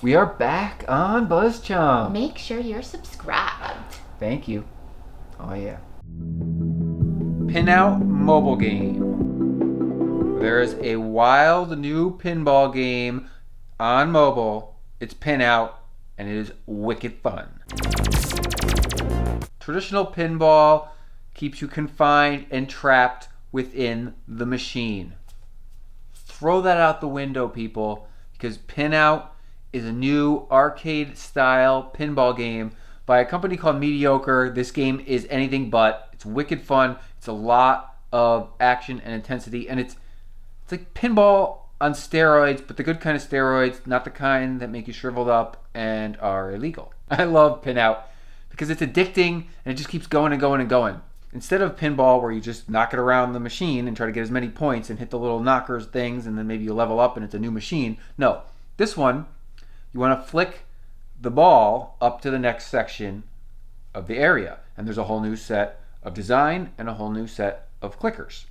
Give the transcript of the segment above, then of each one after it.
We are back on BuzzChomp. Make sure you're subscribed. Thank you. Oh yeah. PinOut mobile game. There is a wild new pinball game on mobile. It's PinOut, and it is wicked fun. Traditional pinball keeps you confined and trapped within the machine. Throw that out the window, people, because PinOut is a new arcade-style pinball game by a company called Mediocre. This game is anything but. It's wicked fun. It's a lot of action and intensity, and it's like pinball on steroids, but the good kind of steroids, not the kind that make you shriveled up and are illegal. I love PinOut because it's addicting and it just keeps going and going and going. Instead of pinball where you just knock it around the machine and try to get as many points and hit the little knockers things and then maybe you level up and it's a new machine. No, this one, you want to flick the ball up to the next section of the area. And there's a whole new set of design and a whole new set of clickers.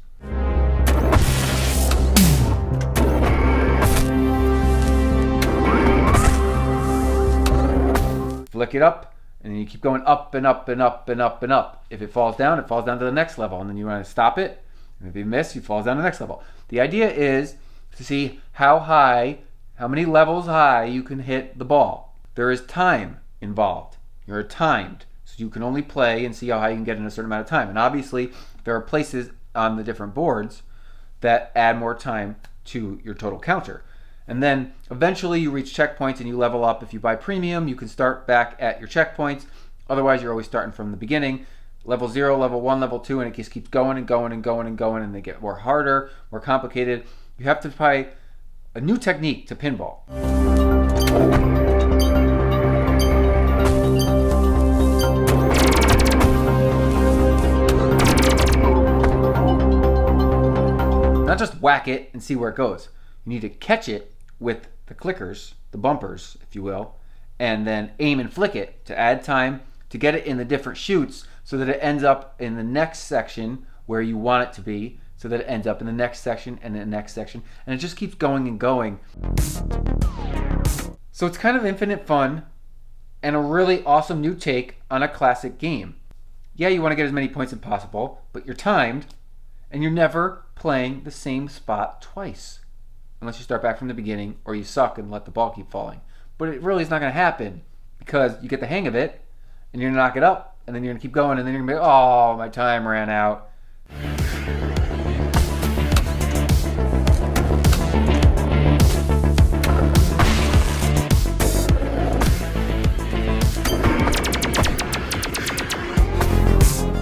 Flick it up, and then you keep going up and up and up and up and up. If it falls down to the next level, and then you want to stop it. And if you miss, you fall down to the next level. The idea is to see how many levels high you can hit the ball. There is time involved. You're timed, so you can only play and see how high you can get in a certain amount of time. And obviously, there are places on the different boards that add more time to your total counter. And then eventually you reach checkpoints and you level up. If you buy premium, you can start back at your checkpoints. Otherwise, you're always starting from the beginning. Level 0, level 1, level 2, and it just keeps going and going and going and going, and they get more harder, more complicated. You have to try a new technique to pinball. Not just whack it and see where it goes. You need to catch it with the clickers, the bumpers, if you will, and then aim and flick it to add time to get it in the different chutes so that it ends up in the next section where you want it to be, so that it ends up in the next section and the next section, and it just keeps going and going. So it's kind of infinite fun and a really awesome new take on a classic game. Yeah, you want to get as many points as possible, but you're timed and you're never playing the same spot twice. Unless you start back from the beginning or you suck and let the ball keep falling. But it really is not going to happen because you get the hang of it and you're going to knock it up and then you're going to keep going and then you're going to be, oh, my time ran out.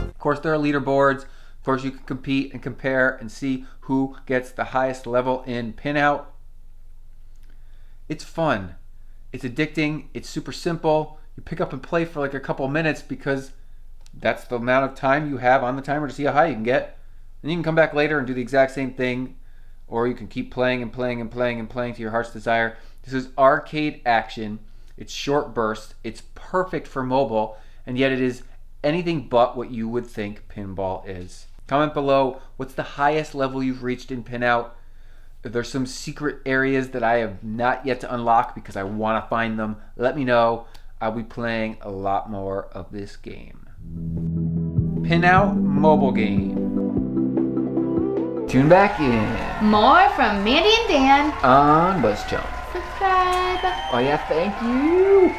Of course, there are leaderboards. Of course, you can compete and compare and see who gets the highest level in PinOut. It's fun. It's addicting. It's super simple. You pick up and play for like a couple minutes because that's the amount of time you have on the timer to see how high you can get. And you can come back later and do the exact same thing, or you can keep playing and playing and playing and playing to your heart's desire. This is arcade action. It's short bursts. It's perfect for mobile, and yet it is anything but what you would think pinball is. Comment below, what's the highest level you've reached in PinOut? There's some secret areas that I have not yet to unlock because I want to find them. Let me know. I'll be playing a lot more of this game. PinOut mobile game. Tune back in. More from Mandy and Dan on BuzzChomp. Subscribe. Oh yeah, thank you.